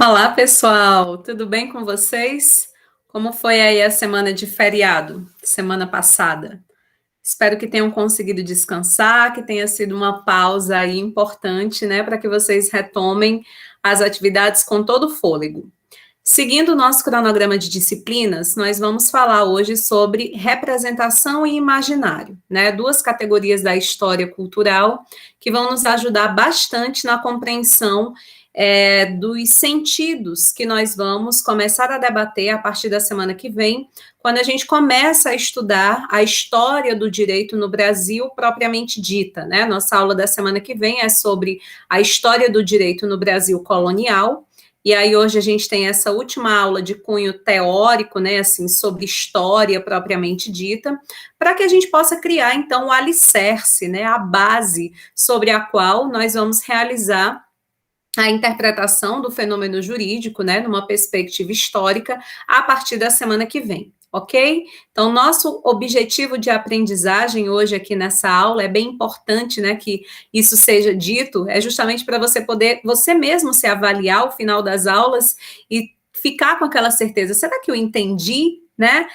Olá, pessoal, tudo bem com vocês? Como foi aí a semana de feriado, semana passada? Espero que tenham conseguido descansar, que tenha sido uma pausa aí importante, né, para que vocês retomem as atividades com todo o fôlego. Seguindo o nosso cronograma de disciplinas, nós vamos falar hoje sobre representação e imaginário, né? Duas categorias da história cultural que vão nos ajudar bastante na compreensão dos sentidos que nós vamos começar a debater a partir da semana que vem, quando a gente começa a estudar a história do direito no Brasil propriamente dita, né? Nossa aula da semana que vem é sobre a história do direito no Brasil colonial. E aí hoje a gente tem essa última aula de cunho teórico, né, assim, sobre história propriamente dita, para que a gente possa criar então o alicerce, né, a base sobre a qual nós vamos realizar a interpretação do fenômeno jurídico, né, numa perspectiva histórica, a partir da semana que vem. Ok? Então, nosso objetivo de aprendizagem hoje aqui nessa aula é bem importante, né, que isso seja dito, é justamente para você poder, você mesmo se avaliar ao final das aulas e ficar com aquela certeza, será que eu entendi, né?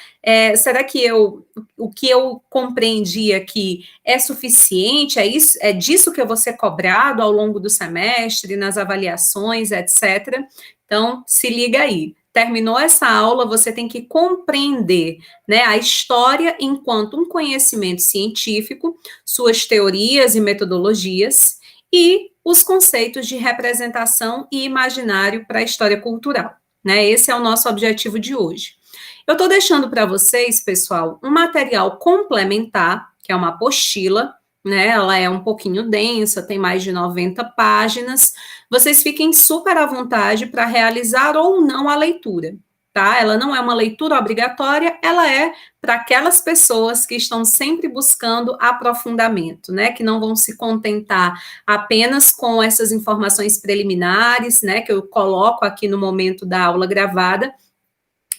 Será que o que eu compreendi aqui é suficiente? É disso que eu vou ser cobrado ao longo do semestre, nas avaliações, etc. Então, se liga aí. Terminou essa aula, você tem que compreender, né, a história enquanto um conhecimento científico, suas teorias e metodologias, e os conceitos de representação e imaginário para a história cultural. Né? Esse é o nosso objetivo de hoje. Eu estou deixando para vocês, pessoal, um material complementar, que é uma apostila, né? Ela é um pouquinho densa, tem mais de 90 páginas. Vocês fiquem super à vontade para realizar ou não a leitura, tá? Ela não é uma leitura obrigatória, ela é para aquelas pessoas que estão sempre buscando aprofundamento, né? Que não vão se contentar apenas com essas informações preliminares, né? Que eu coloco aqui no momento da aula gravada,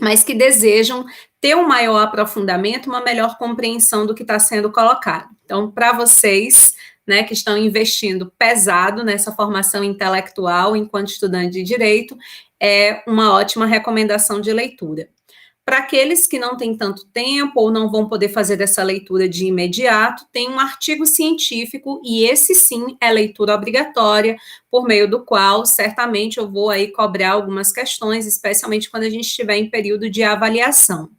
mas que desejam ter um maior aprofundamento, uma melhor compreensão do que está sendo colocado. Então, para vocês, né, que estão investindo pesado nessa formação intelectual enquanto estudante de direito, é uma ótima recomendação de leitura. Para aqueles que não têm tanto tempo ou não vão poder fazer essa leitura de imediato, tem um artigo científico, e esse sim é leitura obrigatória, por meio do qual certamente eu vou aí cobrar algumas questões, especialmente quando a gente estiver em período de avaliação.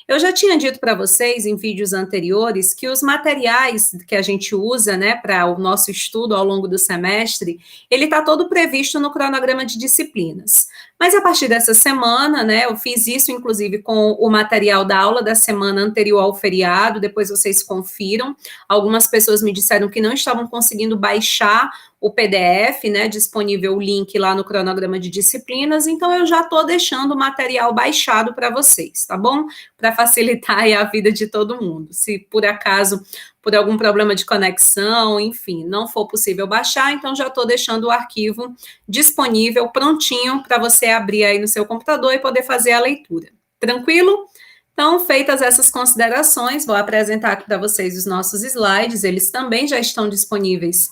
Eu já tinha dito para vocês em vídeos anteriores que os materiais que a gente usa, né, para o nosso estudo ao longo do semestre, ele está todo previsto no cronograma de disciplinas. Mas a partir dessa semana, né, eu fiz isso inclusive com o material da aula da semana anterior ao feriado, depois vocês confiram. Algumas pessoas me disseram que não estavam conseguindo baixar o PDF, né, disponível o link lá no cronograma de disciplinas, então eu já estou deixando o material baixado para vocês, tá bom? Para facilitar aí a vida de todo mundo. Se por acaso, por algum problema de conexão, enfim, não for possível baixar, então já estou deixando o arquivo disponível, prontinho, para você abrir aí no seu computador e poder fazer a leitura. Tranquilo? Então, feitas essas considerações, vou apresentar aqui para vocês os nossos slides, eles também já estão disponíveis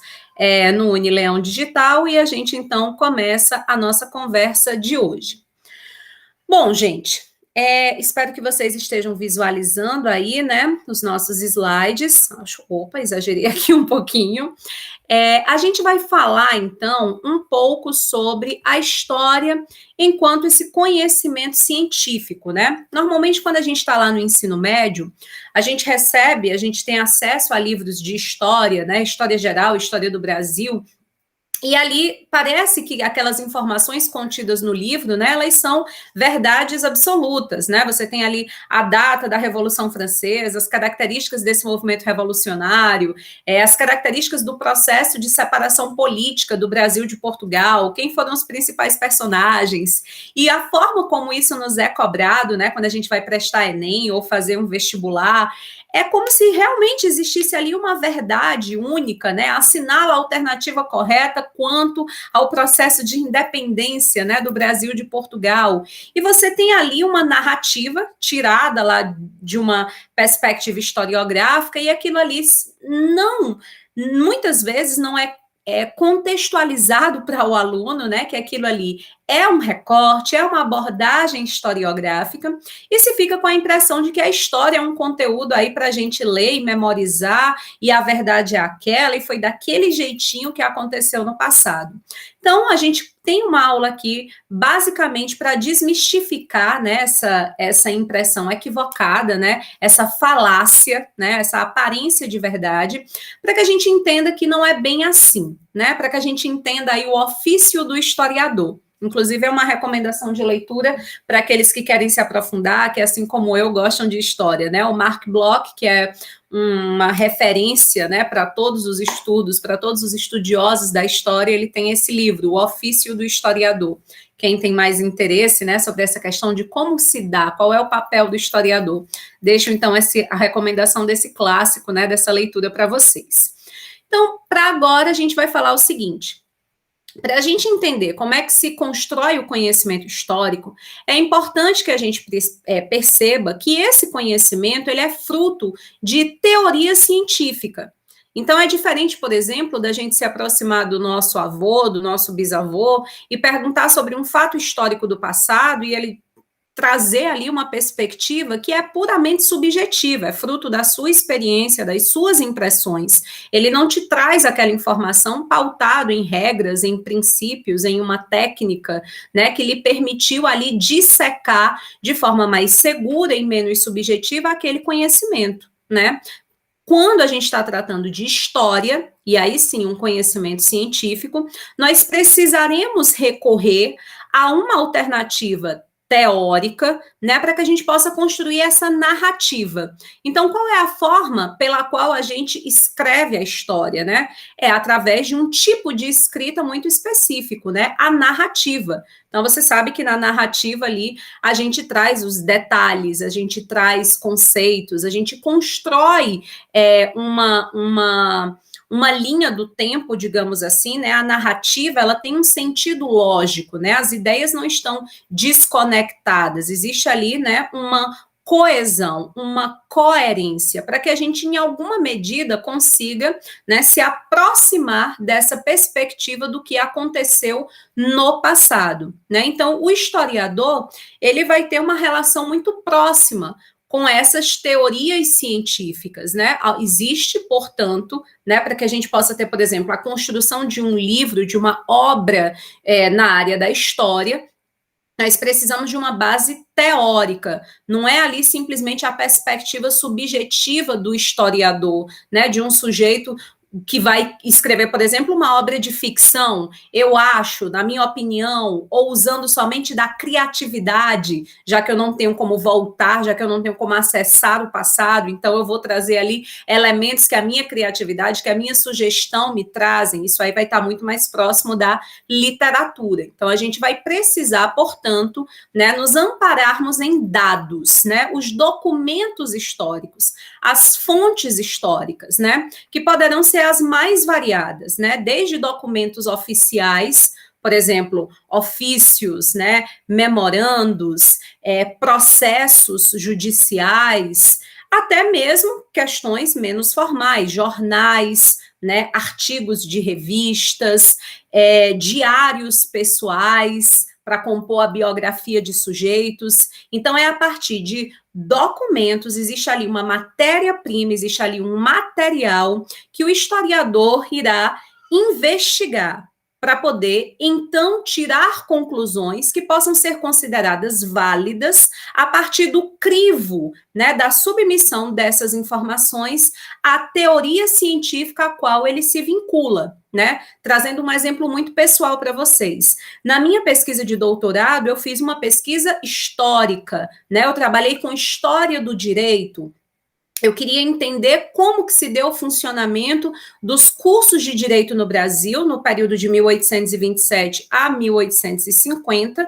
no Unileão Digital, e a gente, então, começa a nossa conversa de hoje. Bom, gente, espero que vocês estejam visualizando aí, né, os nossos slides. Opa, exagerei aqui um pouquinho. A gente vai falar, então, um pouco sobre a história enquanto esse conhecimento científico, né? Normalmente, quando a gente está lá no ensino médio, a gente tem acesso a livros de história, né? História geral, história do Brasil. E ali parece que aquelas informações contidas no livro, né, elas são verdades absolutas, né? Você tem ali a data da Revolução Francesa, as características desse movimento revolucionário, as características do processo de separação política do Brasil de Portugal, quem foram os principais personagens, e a forma como isso nos é cobrado, né, quando a gente vai prestar Enem ou fazer um vestibular, é como se realmente existisse ali uma verdade única, né? Assinala a alternativa correta quanto ao processo de independência, né, do Brasil de Portugal. E você tem ali uma narrativa tirada lá de uma perspectiva historiográfica, e aquilo ali muitas vezes não é contextualizado para o aluno, né, que aquilo ali é um recorte, é uma abordagem historiográfica, e se fica com a impressão de que a história é um conteúdo aí para a gente ler e memorizar, e a verdade é aquela, e foi daquele jeitinho que aconteceu no passado. Então, a gente tem uma aula aqui, basicamente, para desmistificar, né, essa impressão equivocada, né, essa falácia, né, essa aparência de verdade, para que a gente entenda que não é bem assim, né, para que a gente entenda aí o ofício do historiador. Inclusive, é uma recomendação de leitura para aqueles que querem se aprofundar, que, assim como eu, gostam de história, né? O Mark Bloch, que é uma referência, né, para todos os estudos, para todos os estudiosos da história, ele tem esse livro, O Ofício do Historiador. Quem tem mais interesse, né, sobre essa questão de como se dá, qual é o papel do historiador, deixo, então, a recomendação desse clássico, né, dessa leitura para vocês. Então, para agora, a gente vai falar o seguinte: para a gente entender como é que se constrói o conhecimento histórico, é importante que a gente perceba que esse conhecimento ele é fruto de teoria científica. Então, é diferente, por exemplo, da gente se aproximar do nosso avô, do nosso bisavô, e perguntar sobre um fato histórico do passado, e ele trazer ali uma perspectiva que é puramente subjetiva, é fruto da sua experiência, das suas impressões. Ele não te traz aquela informação pautado em regras, em princípios, em uma técnica, né, que lhe permitiu ali dissecar de forma mais segura e menos subjetiva aquele conhecimento, né? Quando a gente está tratando de história, e aí sim um conhecimento científico, nós precisaremos recorrer a uma alternativa teórica, né, para que a gente possa construir essa narrativa. Então, qual é a forma pela qual a gente escreve a história, né? É através de um tipo de escrita muito específico, né? A narrativa. Então, você sabe que na narrativa ali, a gente traz os detalhes, a gente traz conceitos, a gente constrói uma linha do tempo, digamos assim, né? A narrativa, ela tem um sentido lógico, né? As ideias não estão desconectadas, existe ali, né, uma coesão, uma coerência, para que a gente, em alguma medida, consiga, né, se aproximar dessa perspectiva do que aconteceu no passado, né? Então, o historiador, ele vai ter uma relação muito próxima com essas teorias científicas, né? Existe, portanto, né, para que a gente possa ter, por exemplo, a construção de um livro, de uma obra na área da história, nós precisamos de uma base teórica, não é ali simplesmente a perspectiva subjetiva do historiador, né, de um sujeito que vai escrever, por exemplo, uma obra de ficção, eu acho, na minha opinião, ou usando somente da criatividade, já que eu não tenho como voltar, já que eu não tenho como acessar o passado, então eu vou trazer ali elementos que a minha criatividade, que a minha sugestão me trazem, isso aí vai estar muito mais próximo da literatura. Então, a gente vai precisar, portanto, né, nos ampararmos em dados, né, os documentos históricos, as fontes históricas, né, que poderão ser as mais variadas, né? Desde documentos oficiais, por exemplo, ofícios, né? Memorandos, processos judiciais, até mesmo questões menos formais, jornais, né? Artigos de revistas, diários pessoais para compor a biografia de sujeitos. Então, é a partir de documentos, existe ali uma matéria-prima, existe ali um material que o historiador irá investigar para poder, então, tirar conclusões que possam ser consideradas válidas a partir do crivo, né, da submissão dessas informações à teoria científica a qual ele se vincula, né? Trazendo um exemplo muito pessoal para vocês. Na minha pesquisa de doutorado, eu fiz uma pesquisa histórica, né? Eu trabalhei com história do direito. Eu queria entender como que se deu o funcionamento dos cursos de direito no Brasil, no período de 1827 a 1850,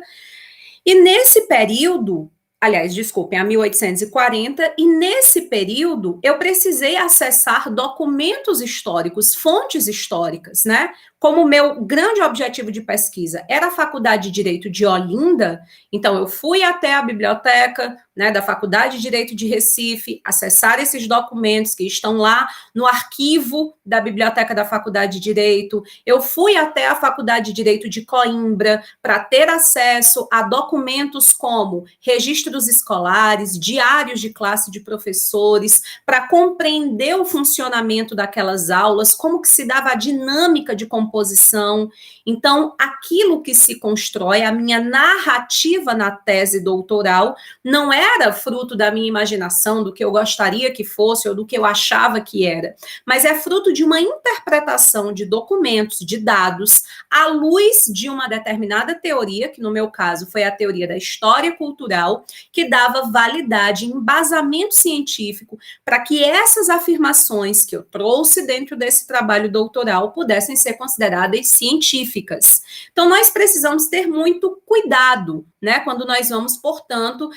e nesse período, aliás, desculpem, a 1840, e nesse período eu precisei acessar documentos históricos, fontes históricas, né? Como meu grande objetivo de pesquisa era a Faculdade de Direito de Olinda, então eu fui até a biblioteca, né, da Faculdade de Direito de Recife, acessar esses documentos que estão lá no arquivo da Biblioteca da Faculdade de Direito. Eu fui até a Faculdade de Direito de Coimbra para ter acesso a documentos como registros escolares, diários de classe de professores, para compreender o funcionamento daquelas aulas, como que se dava a dinâmica de composição. Então, aquilo que se constrói, a minha narrativa na tese doutoral, não era fruto da minha imaginação, do que eu gostaria que fosse ou do que eu achava que era, mas é fruto de uma interpretação de documentos, de dados, à luz de uma determinada teoria, que no meu caso foi a teoria da história cultural, que dava validade, embasamento científico, para que essas afirmações que eu trouxe dentro desse trabalho doutoral pudessem ser consideradas científicas. Então, nós precisamos ter muito cuidado, né, quando nós vamos, portanto,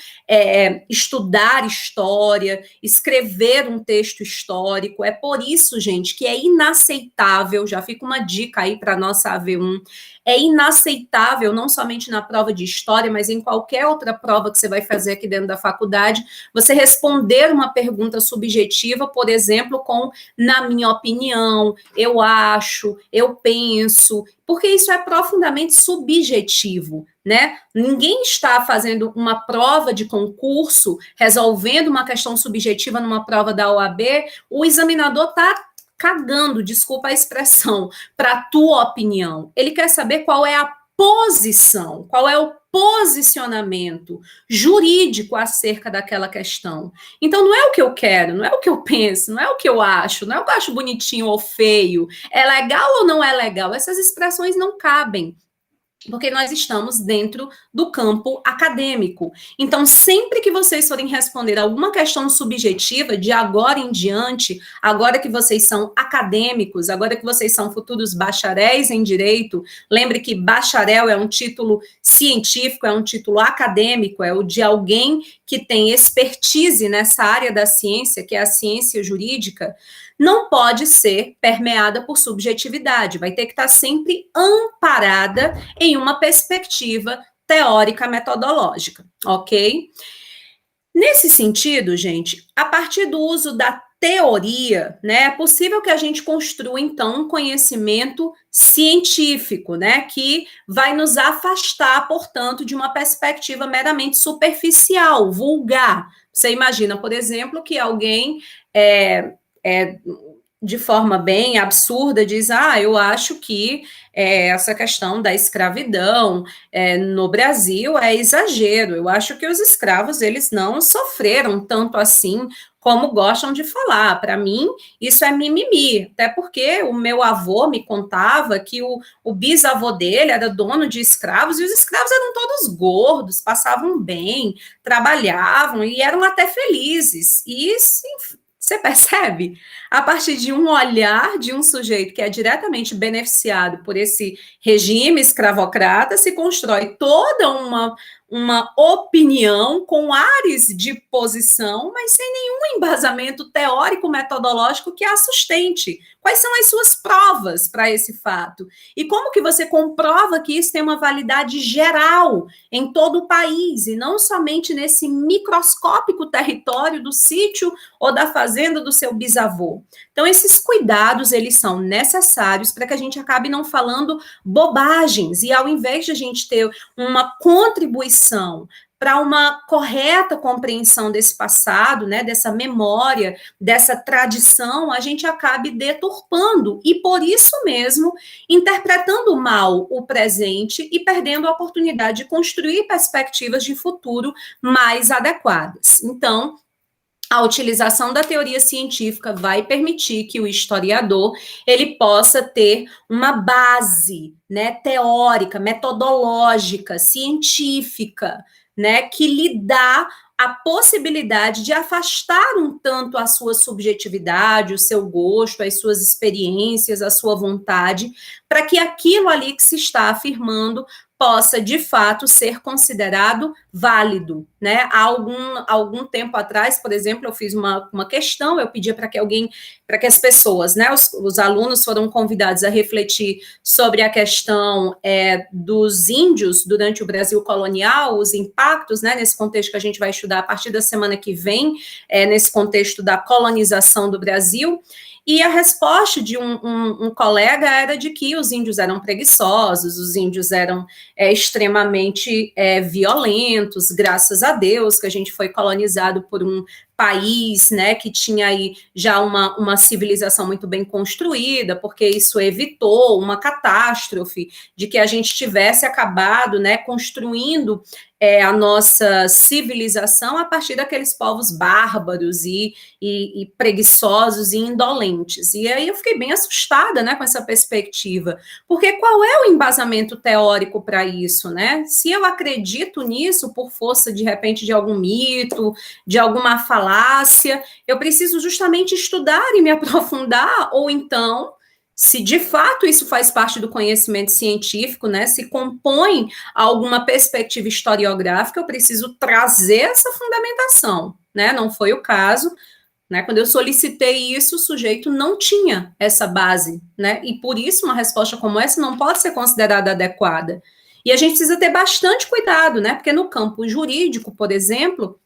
estudar história, escrever um texto histórico. É por isso, gente, que é inaceitável, já fica uma dica aí para a nossa AV1, é inaceitável, não somente na prova de história, mas em qualquer outra prova que você vai fazer aqui dentro da faculdade, você responder uma pergunta subjetiva, por exemplo, com na minha opinião, eu acho, eu penso, porque isso é profundamente subjetivo, né? Ninguém está fazendo uma prova de concurso, resolvendo uma questão subjetiva numa prova da OAB, o examinador está cagando, desculpa a expressão, para a tua opinião. Ele quer saber qual é a posição, qual é o posicionamento jurídico acerca daquela questão. Então, não é o que eu quero, não é o que eu penso, não é o que eu acho, não é o que eu acho bonitinho ou feio, é legal ou não é legal? Essas expressões não cabem, porque nós estamos dentro do campo acadêmico. Então, sempre que vocês forem responder alguma questão subjetiva, de agora em diante, agora que vocês são acadêmicos, agora que vocês são futuros bacharéis em direito, lembre que bacharel é um título científico, é um título acadêmico, é o de alguém que tem expertise nessa área da ciência, que é a ciência jurídica, não pode ser permeada por subjetividade, vai ter que estar sempre amparada em uma perspectiva teórica metodológica, ok? Nesse sentido, gente, a partir do uso da teoria, né, é possível que a gente construa, então, um conhecimento científico, né, que vai nos afastar, portanto, de uma perspectiva meramente superficial, vulgar. Você imagina, por exemplo, que alguém de forma bem absurda, diz, eu acho que essa questão da escravidão no Brasil é exagero, eu acho que os escravos, eles não sofreram tanto assim como gostam de falar. Para mim, isso é mimimi, até porque o meu avô me contava que o bisavô dele era dono de escravos, e os escravos eram todos gordos, passavam bem, trabalhavam e eram até felizes, e enfim, você percebe? A partir de um olhar de um sujeito que é diretamente beneficiado por esse regime escravocrata, se constrói toda uma opinião com ares de posição, mas sem nenhum embasamento teórico metodológico que a sustente. Quais são as suas provas para esse fato? E como que você comprova que isso tem uma validade geral em todo o país, e não somente nesse microscópico território do sítio ou da fazenda do seu bisavô? Então, esses cuidados, eles são necessários para que a gente acabe não falando bobagens, e ao invés de a gente ter uma contribuição para uma correta compreensão desse passado, né, dessa memória, dessa tradição, a gente acabe deturpando e, por isso mesmo, interpretando mal o presente e perdendo a oportunidade de construir perspectivas de futuro mais adequadas. Então, a utilização da teoria científica vai permitir que o historiador ele possa ter uma base, né, teórica, metodológica, científica, né, que lhe dá a possibilidade de afastar um tanto a sua subjetividade, o seu gosto, as suas experiências, a sua vontade, para que aquilo ali que se está afirmando possa, de fato, ser considerado válido, né? Há algum tempo atrás, por exemplo, eu fiz uma questão, eu pedia para que as pessoas, né, os alunos foram convidados a refletir sobre a questão dos índios durante o Brasil colonial, os impactos, né, nesse contexto que a gente vai estudar a partir da semana que vem, nesse contexto da colonização do Brasil. E a resposta de um colega era de que os índios eram preguiçosos, os índios eram extremamente violentos, graças a Deus que a gente foi colonizado por um país, né, que tinha aí já uma civilização muito bem construída, porque isso evitou uma catástrofe de que a gente tivesse acabado, né, construindo a nossa civilização a partir daqueles povos bárbaros e preguiçosos e indolentes. E aí eu fiquei bem assustada, né, com essa perspectiva, porque qual é o embasamento teórico para isso, né? Se eu acredito nisso por força, de repente, de algum mito, de alguma falácia, eu preciso justamente estudar e me aprofundar, ou então, se de fato isso faz parte do conhecimento científico, né, se compõe alguma perspectiva historiográfica, eu preciso trazer essa fundamentação, né? Não foi o caso, né? Quando eu solicitei isso, o sujeito não tinha essa base, né? E por isso uma resposta como essa não pode ser considerada adequada. E a gente precisa ter bastante cuidado, né? Porque no campo jurídico, por exemplo,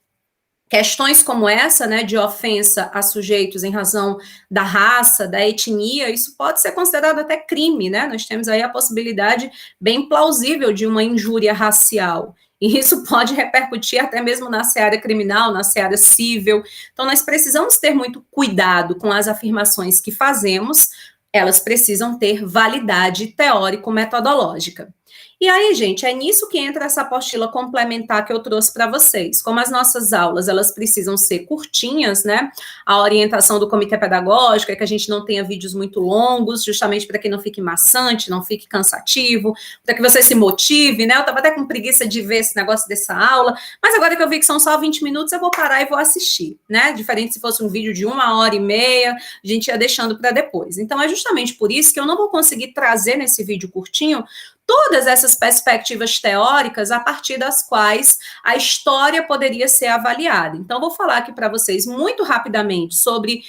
questões como essa, né, de ofensa a sujeitos em razão da raça, da etnia, isso pode ser considerado até crime, né? Nós temos aí a possibilidade bem plausível de uma injúria racial. E isso pode repercutir até mesmo na seara criminal, na seara civil. Então, nós precisamos ter muito cuidado com as afirmações que fazemos, elas precisam ter validade teórico-metodológica. E aí, gente, é nisso que entra essa apostila complementar que eu trouxe para vocês. Como as nossas aulas, elas precisam ser curtinhas, né? A orientação do comitê pedagógico é que a gente não tenha vídeos muito longos, justamente para que não fique maçante, não fique cansativo, para que você se motive, né? Eu estava até com preguiça de ver esse negócio dessa aula, mas agora que eu vi que são só 20 minutos, eu vou parar e vou assistir, né? Diferente se fosse um vídeo de 1h30, a gente ia deixando para depois. Então, é justamente por isso que eu não vou conseguir trazer nesse vídeo curtinho todas essas perspectivas teóricas a partir das quais a história poderia ser avaliada. Então, vou falar aqui para vocês muito rapidamente sobre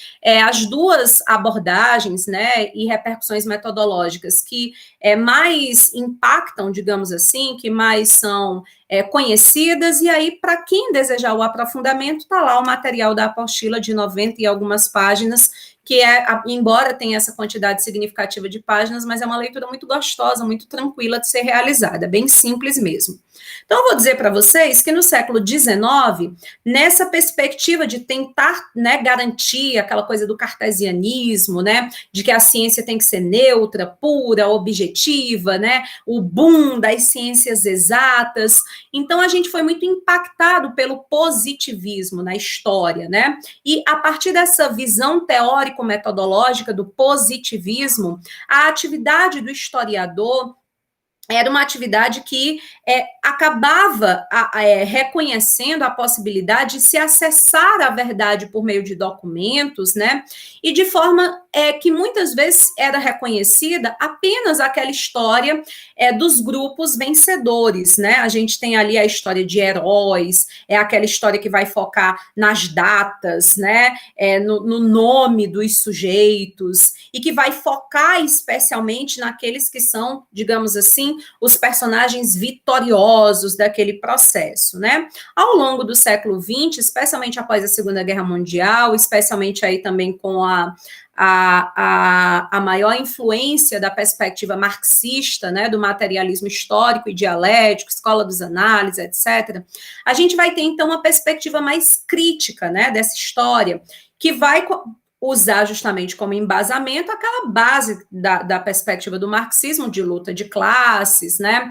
as duas abordagens, né, e repercussões metodológicas que mais impactam, digamos assim, que mais são conhecidas, e aí, para quem desejar o aprofundamento, está lá o material da apostila de 90 e algumas páginas, que embora tenha essa quantidade significativa de páginas, mas é uma leitura muito gostosa, muito tranquila de ser realizada, bem simples mesmo. Então, eu vou dizer para vocês que no século XIX, nessa perspectiva de tentar, né, garantir aquela coisa do cartesianismo, né, de que a ciência tem que ser neutra, pura, objetiva, né, o boom das ciências exatas, então a gente foi muito impactado pelo positivismo na história, né, e a partir dessa visão teórico-metodológica do positivismo, a atividade do historiador era uma atividade que acabava reconhecendo a possibilidade de se acessar a verdade por meio de documentos, né? E de forma que muitas vezes era reconhecida apenas aquela história dos grupos vencedores, né? A gente tem ali a história de heróis, aquela história que vai focar nas datas, né? No nome dos sujeitos, e que vai focar especialmente naqueles que são, digamos assim, os personagens vitoriosos daquele processo, né? Ao longo do século XX, especialmente após a Segunda Guerra Mundial, especialmente aí também com a maior influência da perspectiva marxista, né, do materialismo histórico e dialético, escola dos análises, etc., a gente vai ter, então, uma perspectiva mais crítica, né, dessa história, que vai usar justamente como embasamento aquela base da perspectiva do marxismo de luta de classes, né,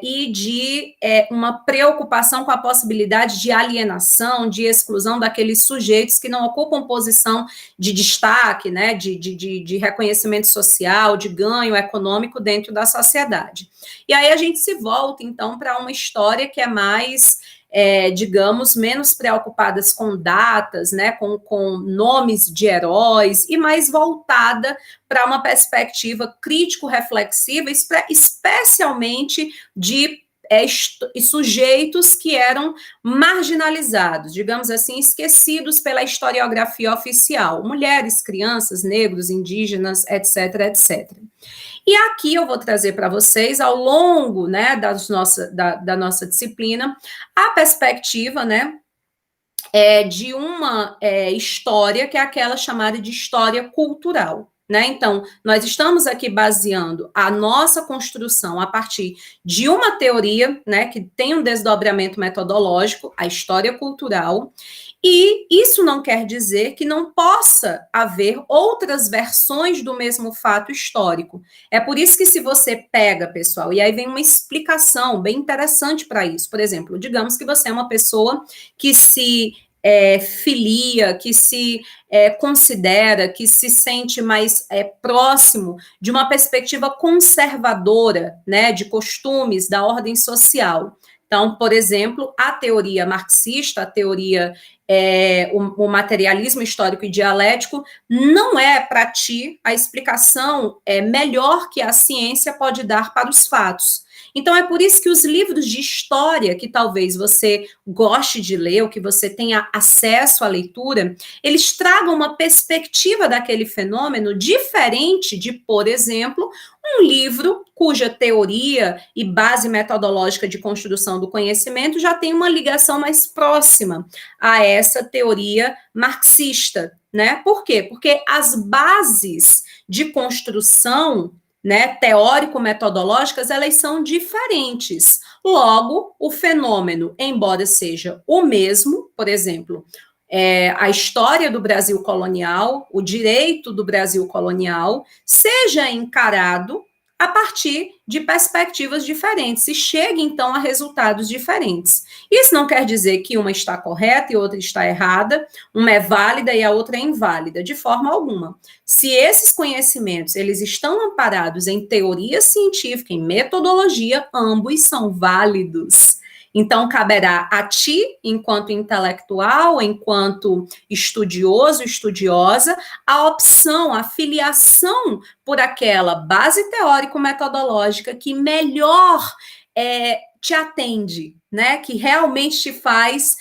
e de uma preocupação com a possibilidade de alienação, de exclusão daqueles sujeitos que não ocupam posição de destaque, né, de reconhecimento social, de ganho econômico dentro da sociedade. E aí a gente se volta, então, para uma história que é mais digamos, menos preocupadas com datas, né, com nomes de heróis, e mais voltada para uma perspectiva crítico-reflexiva, especialmente de sujeitos que eram marginalizados, digamos assim, esquecidos pela historiografia oficial, mulheres, crianças, negros, indígenas, etc, etc. E aqui eu vou trazer para vocês, ao longo, né, da nossa disciplina, a perspectiva, né, de uma história que é aquela chamada de história cultural. Né? Então, nós estamos aqui baseando a nossa construção a partir de uma teoria, né, que tem um desdobramento metodológico, a história cultural, e isso não quer dizer que não possa haver outras versões do mesmo fato histórico. É por isso que se você pega, pessoal, e aí vem uma explicação bem interessante para isso. Por exemplo, digamos que você é uma pessoa que se filia, que se considera, que se sente mais próximo de uma perspectiva conservadora, né, de costumes, da ordem social. Então, por exemplo, a teoria marxista, a teoria, o materialismo histórico e dialético, não é para ti a explicação melhor que a ciência pode dar para os fatos. Então, é por isso que os livros de história, que talvez você goste de ler, ou que você tenha acesso à leitura, eles tragam uma perspectiva daquele fenômeno diferente de, por exemplo, um livro cuja teoria e base metodológica de construção do conhecimento já tem uma ligação mais próxima a essa teoria marxista, né? Por quê? Porque as bases de construção, né, teórico-metodológicas, elas são diferentes. Logo, o fenômeno, embora seja o mesmo, por exemplo, a história do Brasil colonial, o direito do Brasil colonial, seja encarado a partir de perspectivas diferentes e chegue, então, a resultados diferentes. Isso não quer dizer que uma está correta e outra está errada, uma é válida e a outra é inválida, de forma alguma. Se esses conhecimentos, eles estão amparados em teoria científica, em metodologia, ambos são válidos. Então, caberá a ti, enquanto intelectual, enquanto estudioso, estudiosa, a opção, a filiação por aquela base teórico-metodológica que melhor te atende, né? Que realmente te faz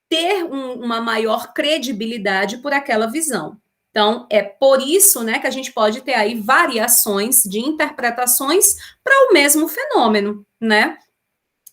ter uma maior credibilidade por aquela visão. Então, é por isso, né, que a gente pode ter aí variações de interpretações para o mesmo fenômeno, né?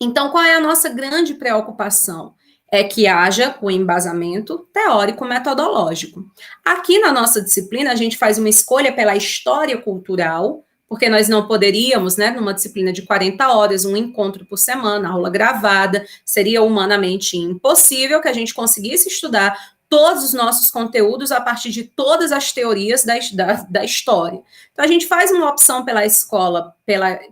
Então, qual é a nossa grande preocupação? É que haja o embasamento teórico-metodológico. Aqui na nossa disciplina, a gente faz uma escolha pela história cultural, porque nós não poderíamos, né, numa disciplina de 40 horas, um encontro por semana, aula gravada, seria humanamente impossível que a gente conseguisse estudar todos os nossos conteúdos a partir de todas as teorias da história. Então, a gente faz uma opção pela escola,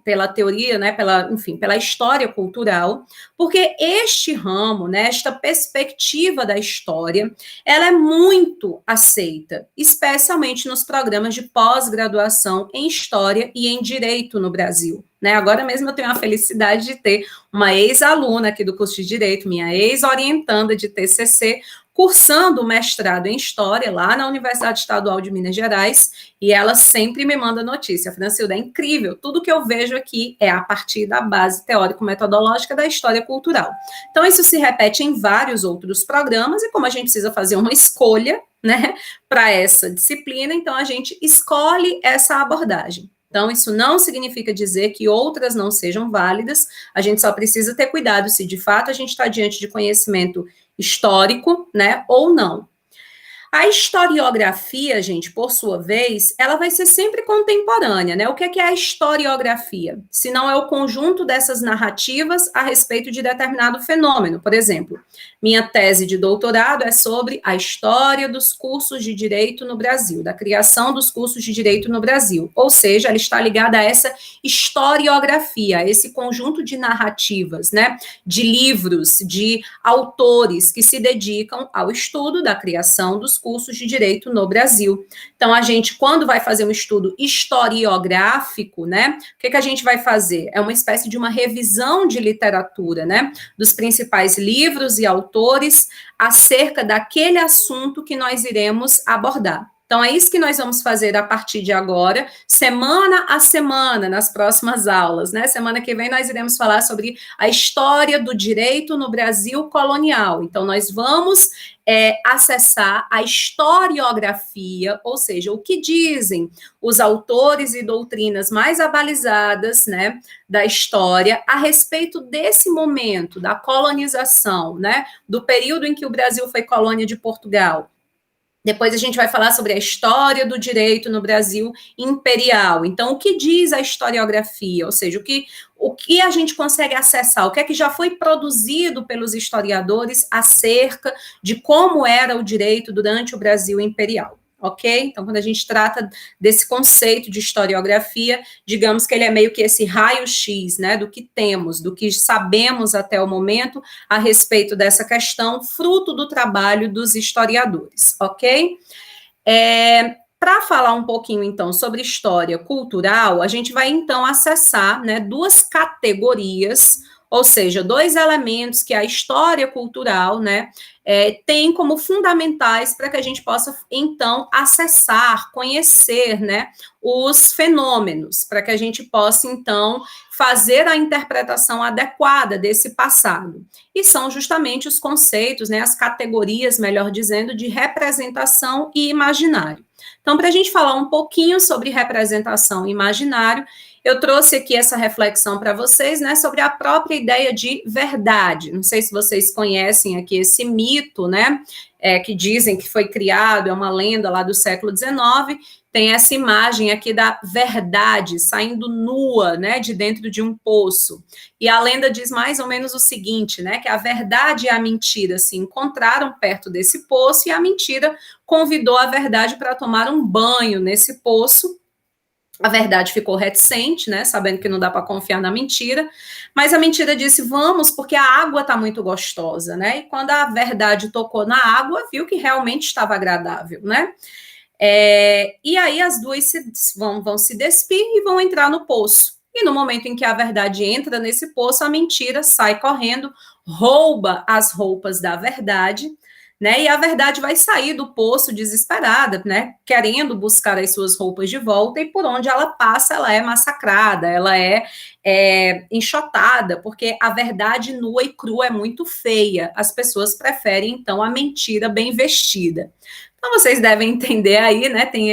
pela teoria, né, pela história cultural, porque este ramo, né, esta perspectiva da história, ela é muito aceita, especialmente nos programas de pós-graduação em História e em Direito no Brasil. Né? Agora mesmo eu tenho a felicidade de ter uma ex-aluna aqui do curso de Direito, minha ex-orientanda de TCC, cursando o mestrado em História lá na Universidade Estadual de Minas Gerais, e ela sempre me manda notícia. Francilda, é incrível, tudo que eu vejo aqui é a partir da base teórico-metodológica da história cultural. Então, isso se repete em vários outros programas, e como a gente precisa fazer uma escolha, né, para essa disciplina, então a gente escolhe essa abordagem. Então, isso não significa dizer que outras não sejam válidas, a gente só precisa ter cuidado se de fato a gente está diante de conhecimento histórico, né, ou não. A historiografia, gente, por sua vez, ela vai ser sempre contemporânea, né? O que é a historiografia? Se não é o conjunto dessas narrativas a respeito de determinado fenômeno. Por exemplo, minha tese de doutorado é sobre a história dos cursos de direito no Brasil, da criação dos cursos de direito no Brasil. Ou seja, ela está ligada a essa historiografia, a esse conjunto de narrativas, né? De livros, de autores que se dedicam ao estudo da criação dos cursos de direito no Brasil. Então, a gente, quando vai fazer um estudo historiográfico, né, o que a gente vai fazer? É uma espécie de uma revisão de literatura, né, dos principais livros e autores acerca daquele assunto que nós iremos abordar. Então, é isso que nós vamos fazer a partir de agora, semana a semana, nas próximas aulas, né? Semana que vem nós iremos falar sobre a história do direito no Brasil colonial. Então, nós vamos acessar a historiografia, ou seja, o que dizem os autores e doutrinas mais abalizadas, né, da história a respeito desse momento da colonização, né, do período em que o Brasil foi colônia de Portugal. Depois a gente vai falar sobre a história do direito no Brasil imperial. Então, o que diz a historiografia? Ou seja, o que a gente consegue acessar? O que é que já foi produzido pelos historiadores acerca de como era o direito durante o Brasil imperial? Ok? Então, quando a gente trata desse conceito de historiografia, digamos que ele é meio que esse raio-x, né, do que temos, do que sabemos até o momento a respeito dessa questão, fruto do trabalho dos historiadores, ok? Para falar um pouquinho, então, sobre história cultural, a gente vai, então, acessar, né, duas categorias, ou seja, dois elementos que a história cultural, né, tem como fundamentais para que a gente possa, então, acessar, conhecer, né, os fenômenos, para que a gente possa, então, fazer a interpretação adequada desse passado. E são justamente os conceitos, né, as categorias, melhor dizendo, de representação e imaginário. Então, para a gente falar um pouquinho sobre representação e imaginário, eu trouxe aqui essa reflexão para vocês, né, sobre a própria ideia de verdade. Não sei se vocês conhecem aqui esse mito, né, que dizem que foi criado, é uma lenda lá do século XIX, tem essa imagem aqui da verdade saindo nua, né, de dentro de um poço. E a lenda diz mais ou menos o seguinte, né, que a verdade e a mentira se encontraram perto desse poço e a mentira convidou a verdade para tomar um banho nesse poço. A verdade ficou reticente, né, sabendo que não dá para confiar na mentira, mas a mentira disse, vamos, porque a água está muito gostosa, né, e quando a verdade tocou na água, viu que realmente estava agradável, né, e aí as duas vão se despir e vão entrar no poço, e no momento em que a verdade entra nesse poço, a mentira sai correndo, rouba as roupas da verdade, né, e a verdade vai sair do poço desesperada, né, querendo buscar as suas roupas de volta, e por onde ela passa, ela é massacrada, ela é enxotada, porque a verdade nua e crua é muito feia, as pessoas preferem, então, a mentira bem vestida. Então, vocês devem entender aí, né, tem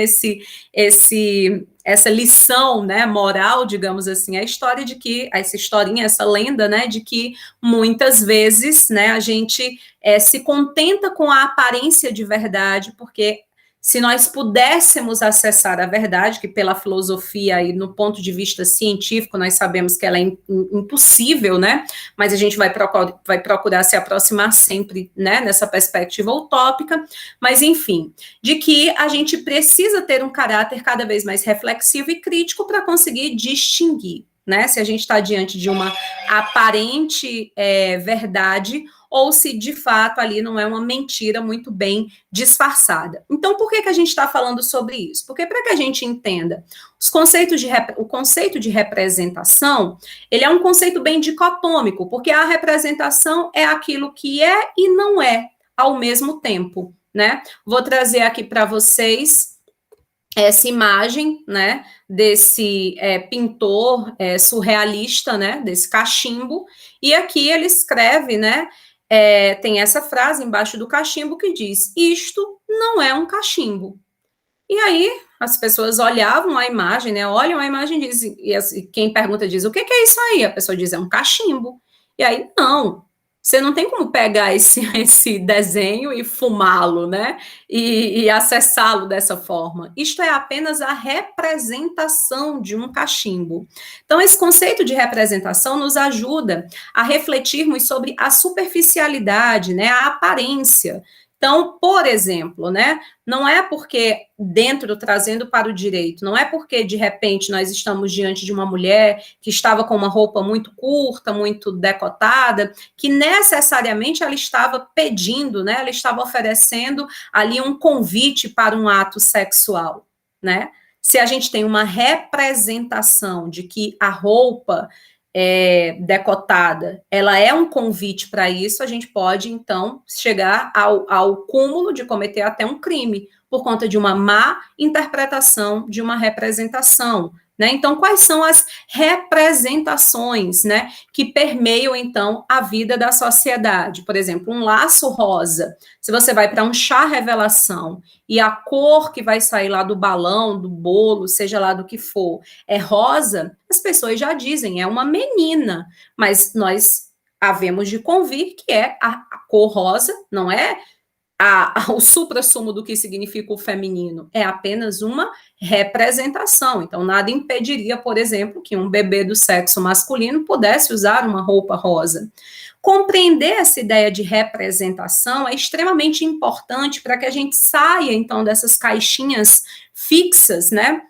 essa lição, né, moral, digamos assim, a história de que, essa historinha, essa lenda, né, de que muitas vezes, né, a gente se contenta com a aparência de verdade, porque se nós pudéssemos acessar a verdade, que pela filosofia e no ponto de vista científico nós sabemos que ela é impossível, né, mas a gente vai procurar se aproximar sempre, né, nessa perspectiva utópica, mas enfim, de que a gente precisa ter um caráter cada vez mais reflexivo e crítico para conseguir distinguir, né, se a gente está diante de uma aparente verdade ou se de fato ali não é uma mentira muito bem disfarçada. Então, por que a gente está falando sobre isso? Porque para que a gente entenda o conceito de representação, ele é um conceito bem dicotômico, porque a representação é aquilo que é e não é ao mesmo tempo, né? Vou trazer aqui para vocês essa imagem, né, desse pintor surrealista, né, desse cachimbo, e aqui ele escreve, né, tem essa frase embaixo do cachimbo que diz, isto não é um cachimbo. E aí as pessoas olhavam a imagem, né, olham a imagem e dizem, e quem pergunta diz, o que é isso aí? A pessoa diz, é um cachimbo. E aí, não, você não tem como pegar esse desenho e fumá-lo, né, e acessá-lo dessa forma. Isto é apenas a representação de um cachimbo. Então, esse conceito de representação nos ajuda a refletirmos sobre a superficialidade, né, a aparência. Então, por exemplo, né, não é porque dentro, trazendo para o direito, não é porque de repente nós estamos diante de uma mulher que estava com uma roupa muito curta, muito decotada, que necessariamente ela estava pedindo, né, ela estava oferecendo ali um convite para um ato sexual, né? Se a gente tem uma representação de que a roupa decotada, ela é um convite para isso, a gente pode, então, chegar ao cúmulo de cometer até um crime, por conta de uma má interpretação de uma representação, né? Então, quais são as representações, né, que permeiam, então, a vida da sociedade? Por exemplo, um laço rosa. Se você vai para um chá revelação e a cor que vai sair lá do balão, do bolo, seja lá do que for, é rosa, as pessoas já dizem, é uma menina, mas nós havemos de convir que é a cor rosa, não é o suprassumo do que significa o feminino, é apenas uma representação. Então, nada impediria, por exemplo, que um bebê do sexo masculino pudesse usar uma roupa rosa. Compreender essa ideia de representação é extremamente importante para que a gente saia, então, dessas caixinhas fixas, né?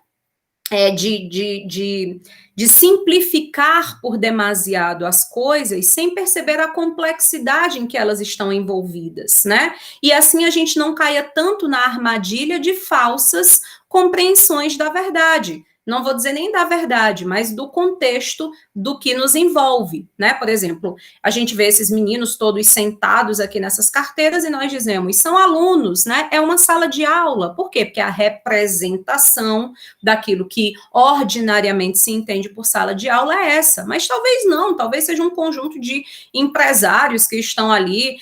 De simplificar por demasiado as coisas sem perceber a complexidade em que elas estão envolvidas, né? E assim a gente não caia tanto na armadilha de falsas compreensões da verdade. Não vou dizer nem da verdade, mas do contexto do que nos envolve, né? Por exemplo, a gente vê esses meninos todos sentados aqui nessas carteiras e nós dizemos, são alunos, né? É uma sala de aula. Por quê? Porque a representação daquilo que ordinariamente se entende por sala de aula é essa, mas talvez não, talvez seja um conjunto de empresários que estão ali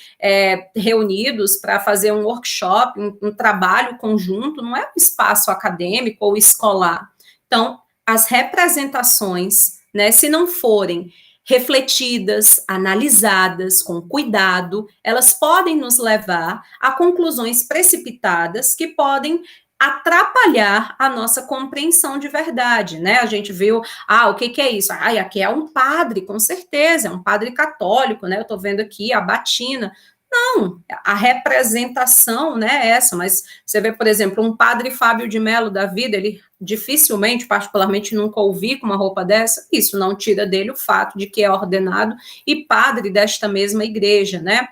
reunidos para fazer um workshop, um trabalho conjunto, não é um espaço acadêmico ou escolar. Então, as representações, né, se não forem refletidas, analisadas com cuidado, elas podem nos levar a conclusões precipitadas que podem atrapalhar a nossa compreensão de verdade, né? A gente viu, o que é isso? Aqui é um padre, com certeza, é um padre católico, né? Eu tô vendo aqui a batina. Não, a representação, né, é essa, mas você vê, por exemplo, um padre Fábio de Mello da vida, ele dificilmente, particularmente, nunca ouvi com uma roupa dessa, isso não tira dele o fato de que é ordenado e padre desta mesma igreja, né?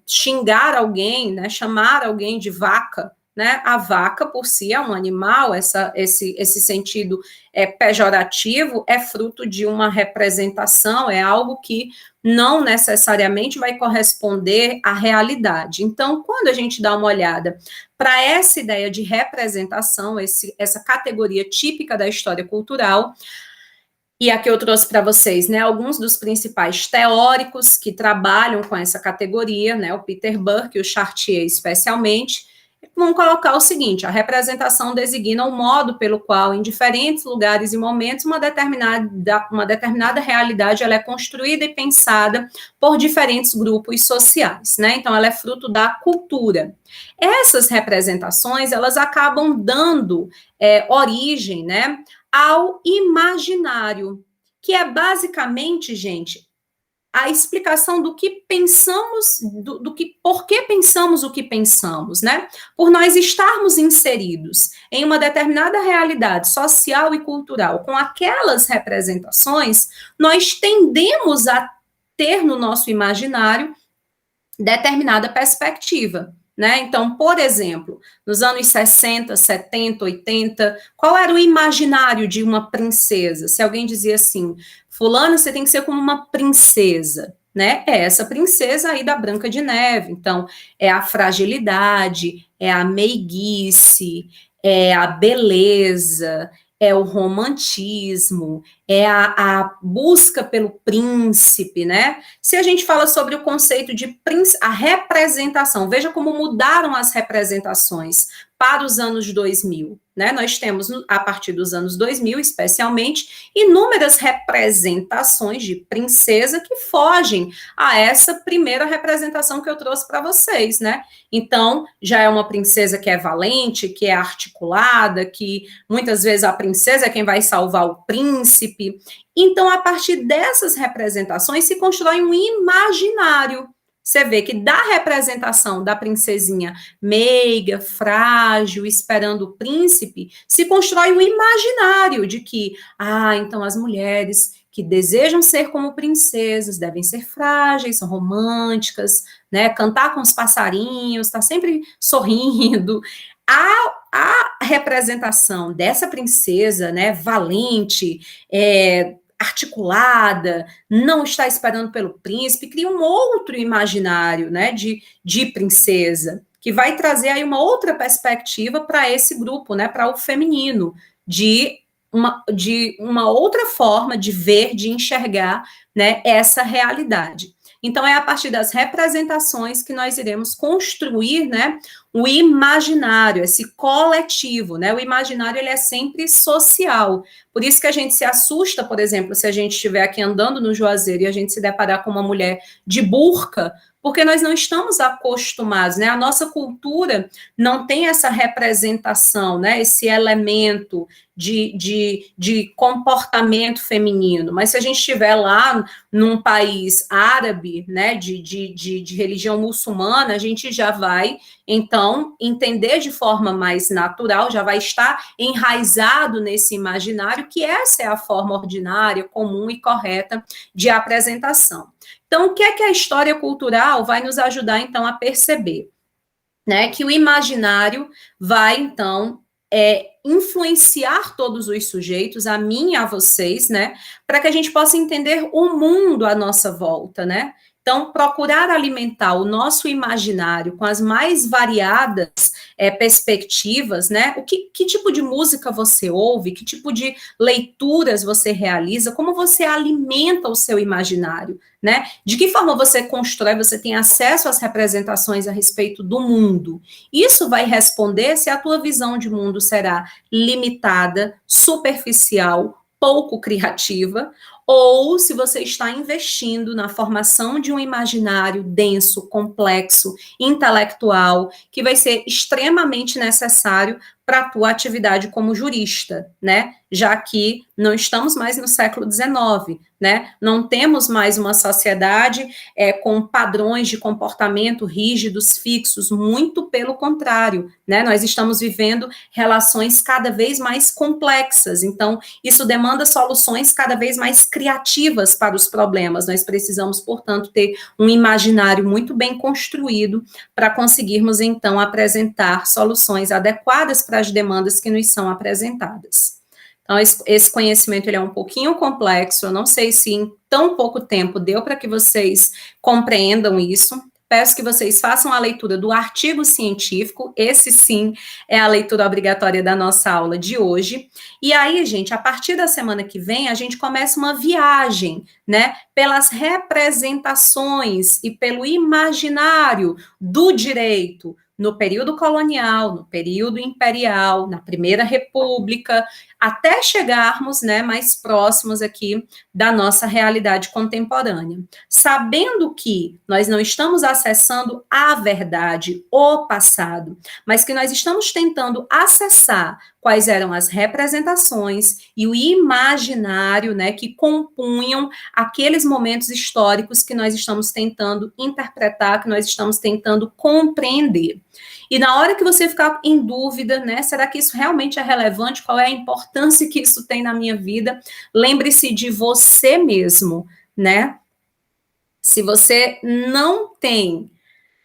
Xingar alguém, né, chamar alguém de vaca, né? A vaca por si é um animal, esse sentido pejorativo é fruto de uma representação, é algo que não necessariamente vai corresponder à realidade. Então, quando a gente dá uma olhada para essa ideia de representação, essa categoria típica da história cultural, e aqui eu trouxe para vocês, né, alguns dos principais teóricos que trabalham com essa categoria, né, o Peter Burke e o Chartier especialmente, vamos colocar o seguinte, a representação designa o modo pelo qual, em diferentes lugares e momentos, uma determinada realidade ela é construída e pensada por diferentes grupos sociais, né? Então, ela é fruto da cultura. Essas representações, elas acabam dando origem, né, ao imaginário, que é basicamente, gente, a explicação do que pensamos, por que pensamos o que pensamos, né? Por nós estarmos inseridos em uma determinada realidade social e cultural com aquelas representações, nós tendemos a ter no nosso imaginário determinada perspectiva. Né? Então, por exemplo, nos anos 60, 70, 80, qual era o imaginário de uma princesa? Se alguém dizia assim, fulano, você tem que ser como uma princesa, né? É essa princesa aí da Branca de Neve. Então, é a fragilidade, é a meiguice, é a beleza, é o romantismo, é a busca pelo príncipe, né? Se a gente fala sobre o conceito de a representação, veja como mudaram as representações para os anos 2000, né? Nós temos, a partir dos anos 2000, especialmente, inúmeras representações de princesa que fogem a essa primeira representação que eu trouxe para vocês, né? Então, já é uma princesa que é valente, que é articulada, que muitas vezes a princesa é quem vai salvar o príncipe. Então, a partir dessas representações, se constrói um imaginário, você vê que da representação da princesinha meiga, frágil, esperando o príncipe, se constrói o imaginário de que, então as mulheres que desejam ser como princesas devem ser frágeis, são românticas, né? Cantar com os passarinhos, tá sempre sorrindo. A representação dessa princesa, né, valente, articulada, não está esperando pelo príncipe, cria um outro imaginário, né, de princesa, que vai trazer aí uma outra perspectiva para esse grupo, né, para o feminino, de uma outra forma de ver, de enxergar, né, essa realidade. Então, é a partir das representações que nós iremos construir, né, o imaginário, esse coletivo, né, o imaginário, ele é sempre social, por isso que a gente se assusta, por exemplo, se a gente estiver aqui andando no Juazeiro e a gente se deparar com uma mulher de burca, porque nós não estamos acostumados, né, a nossa cultura não tem essa representação, né, esse elemento de comportamento feminino, mas se a gente estiver lá num país árabe, né, de religião muçulmana, a gente já vai, então, entender de forma mais natural, já vai estar enraizado nesse imaginário que essa é a forma ordinária, comum e correta de apresentação. Então, o que é que a história cultural vai nos ajudar, então, a perceber? Né, que o imaginário vai, então, influenciar todos os sujeitos, a mim e a vocês, né, para que a gente possa entender o mundo à nossa volta, né? Então, procurar alimentar o nosso imaginário com as mais variadas perspectivas, né? Que tipo de música você ouve, que tipo de leituras você realiza, como você alimenta o seu imaginário, né? De que forma você constrói, você tem acesso às representações a respeito do mundo. Isso vai responder se a tua visão de mundo será limitada, superficial, pouco criativa, ou se você está investindo na formação de um imaginário denso, complexo, intelectual, que vai ser extremamente necessário para a tua atividade como jurista, né? Já que não estamos mais no século XIX, né? Não temos mais uma sociedade com padrões de comportamento rígidos, fixos, muito pelo contrário, né? Nós estamos vivendo relações cada vez mais complexas, então isso demanda soluções cada vez mais criativas para os problemas. Nós precisamos, portanto, ter um imaginário muito bem construído para conseguirmos, então, apresentar soluções adequadas para as demandas que nos são apresentadas. Então, esse conhecimento ele é um pouquinho complexo, eu não sei se em tão pouco tempo deu para que vocês compreendam isso. Peço que vocês façam a leitura do artigo científico, esse sim é a leitura obrigatória da nossa aula de hoje. E aí, gente, a partir da semana que vem, a gente começa uma viagem, né, pelas representações e pelo imaginário do direito no período colonial, no período imperial, na Primeira República, até chegarmos, né, mais próximos aqui da nossa realidade contemporânea. Sabendo que nós não estamos acessando a verdade, o passado, mas que nós estamos tentando acessar quais eram as representações e o imaginário, né, que compunham aqueles momentos históricos que nós estamos tentando interpretar, que nós estamos tentando compreender. E na hora que você ficar em dúvida, né, será que isso realmente é relevante? Qual é a importância que isso tem na minha vida? Lembre-se de você mesmo, né? Se você não tem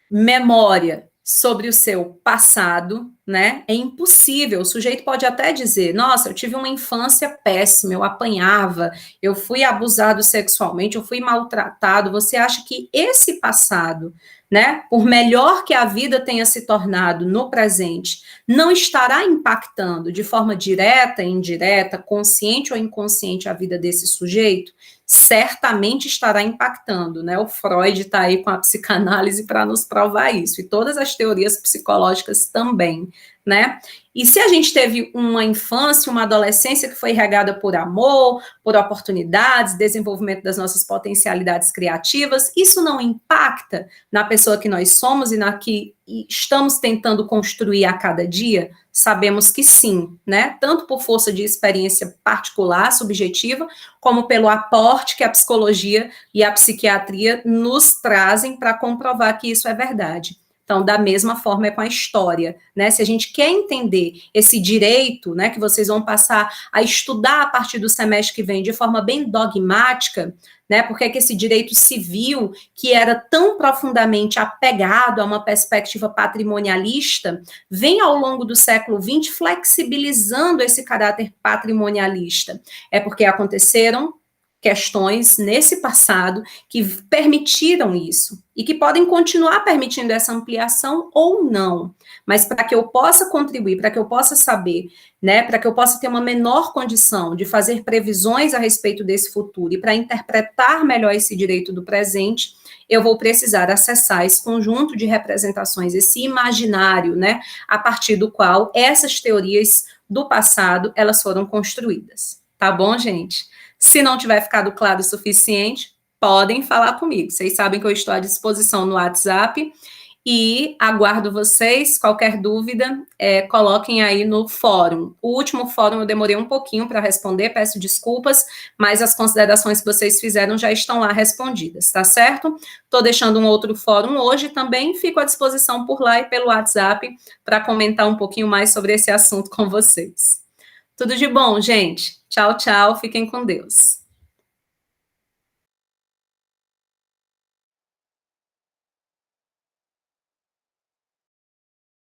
memória sobre o seu passado, né? É impossível. O sujeito pode até dizer: nossa, eu tive uma infância péssima, eu apanhava, eu fui abusado sexualmente, eu fui maltratado. Você acha que esse passado, né, por melhor que a vida tenha se tornado no presente, não estará impactando de forma direta, indireta, consciente ou inconsciente a vida desse sujeito? Certamente estará impactando, né? O Freud está aí com a psicanálise para nos provar isso, e todas as teorias psicológicas também. né? E se a gente teve uma infância, uma adolescência que foi regada por amor, por oportunidades, desenvolvimento das nossas potencialidades criativas, isso não impacta na pessoa que nós somos e na que estamos tentando construir a cada dia? Sabemos que sim, né? Tanto por força de experiência particular, subjetiva, como pelo aporte que a psicologia e a psiquiatria nos trazem para comprovar que isso é verdade. Então, da mesma forma é com a história, né? Se a gente quer entender esse direito, né, que vocês vão passar a estudar a partir do semestre que vem de forma bem dogmática, né? Porque é que esse direito civil, que era tão profundamente apegado a uma perspectiva patrimonialista, vem ao longo do século XX flexibilizando esse caráter patrimonialista. É porque aconteceram questões nesse passado que permitiram isso e que podem continuar permitindo essa ampliação ou não. Mas para que eu possa contribuir, para que eu possa saber, né, para que eu possa ter uma menor condição de fazer previsões a respeito desse futuro e para interpretar melhor esse direito do presente, eu vou precisar acessar esse conjunto de representações, esse imaginário, né, a partir do qual essas teorias do passado, elas foram construídas. Tá bom, gente? Se não tiver ficado claro o suficiente, podem falar comigo. Vocês sabem que eu estou à disposição no WhatsApp e aguardo vocês. Qualquer dúvida, coloquem aí no fórum. O último fórum eu demorei um pouquinho para responder, peço desculpas, mas as considerações que vocês fizeram já estão lá respondidas, tá certo? Estou deixando um outro fórum hoje também, fico à disposição por lá e pelo WhatsApp para comentar um pouquinho mais sobre esse assunto com vocês. Tudo de bom, gente. Tchau, tchau. Fiquem com Deus.